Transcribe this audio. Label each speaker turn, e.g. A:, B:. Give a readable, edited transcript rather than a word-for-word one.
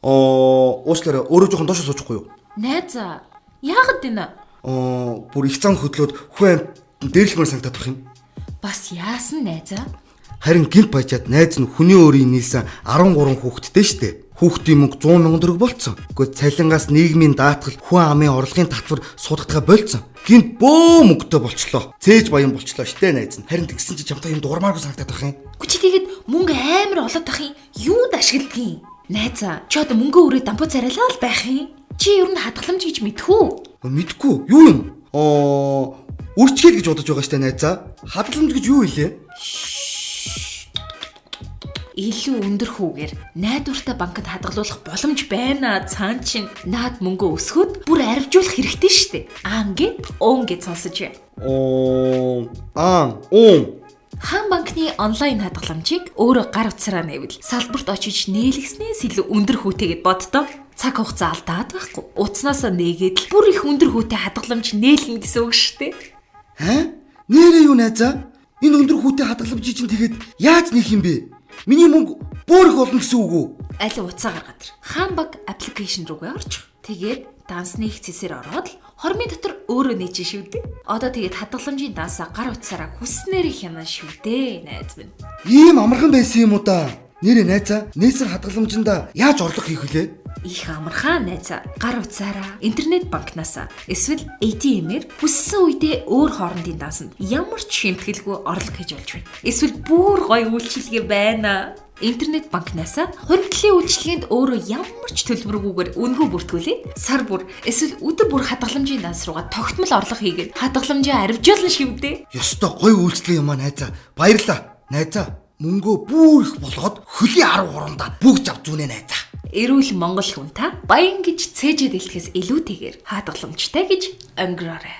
A: Уучлаарай. Өөрөө жоохон доошо суучихгүй юу?
B: Найзаа. Яагаад гинэ?
A: Бүр их зам хөдлөөд хүн дээрлэмээр санагдаад байх юм.
B: Бас яасан найзаа?
A: Харин гинт баяжаад найз нь хүний өөрийн нийлсэн 13 хүүхэдтэй штэ. Хүүхдийн мөнгө 100 мянган төгрөг болцсон. Гэхдээ цалингаас нийгмийн даатгал хүн амын орлогын татвар суудагдгаа болцсон. Гинт бөө мөнгөтэй болчлоо. Цээж баян болчлоо штэ найз нь. Харин тэгсэн чи чамтай юм дуурмааргүй санагдаад байх юм.
B: Гү чи тэгээд мөнгө амар олоод ах юм. Юунд ашигладгийг? Найзаа, чи одоо мөнгө өрөө дампуу царайлаа л байх юм. Чи ер нь хадгаламж гэж мэдхүү?
A: Мэдгүй. Юу юм? Үрчгэл гэж бодож байгаа штэ найзаа. Хадгаламж гэж юу илээ?
B: Илүү өндөр хүүгээр найдвартай банкнд хадгалуулах боломж байна. Цаан чин наад мөнгө өсгөөд бүр арвжуулах хэрэгтэй штэ. Ингээд гэж сонсож байна. Хаан банкны онлайн хадгаламжийг өөрөө гар утсаараа нэвэл салбарт очиж нээлгснээс илүү өндөр хүүтэйгэд боддоо. Цаг хугацаа алдаад байхгүй. Утаснасаа нээгээд л бүр их өндөр хүүтэй хадгаламж нээлнэ гэсэн үг штэ.
A: Нэрээ юу найзаа? Энэ өндөр хүүтэй хадгаламжийг чинь тэгээд яаж нээх юм бэ? Миний мөнгө бүр их болно гэсэн үг үү?
B: Аль утсаа гаргаад ир. Хаан баг аппликейшн руугаа орчих. Тэгээд дансны их цэсээр ороод л хормын дотор өөрөө нээж шүү дээ. Одоо тэгээд хадгаламжийн дансаа гар утсаараа хүснээр хянаа шүү дээ, найз минь.
A: Ийм амархан байсан юм уу да? Нэрээ найзаа, нээсэр хадгаламжиндаа яаж орлого хийх вүлээ?
B: Их амархан найзаа. Гар утсаараа, интернет банкнасаа, эсвэл ATM-ээр хүссэн үедээ өөр хоорондын дансанд ямар ч шимтгэлгүй орлого хийж болж байна. Эсвэл бүр гоё үйлчилгээ байна. Интернет банкнасаа хоригдлын үйлчилгээнд өөрөө ямар ч төлбөргүйгээр үнэгүй бүртгүүлээд сар бүр эсвэл өдөр бүр хадгаламжийн данс руугаа тогтмол орлого хийгээд хадгаламжаа арвижуулна шивдээ.
A: Ёстой гоё үйлчлэг юм аа найзаа. Баярлаа. Найзаа, мөнгөө бүр их болгоод хөлийн 13-ндаа бүгд авч зүнэ найзаа.
B: Эрүүл Монгол хүн та баян гэж цээжэд илтгэхээс илүүтэйгээр хадгаламжтай гэж өнгөрөөрэй.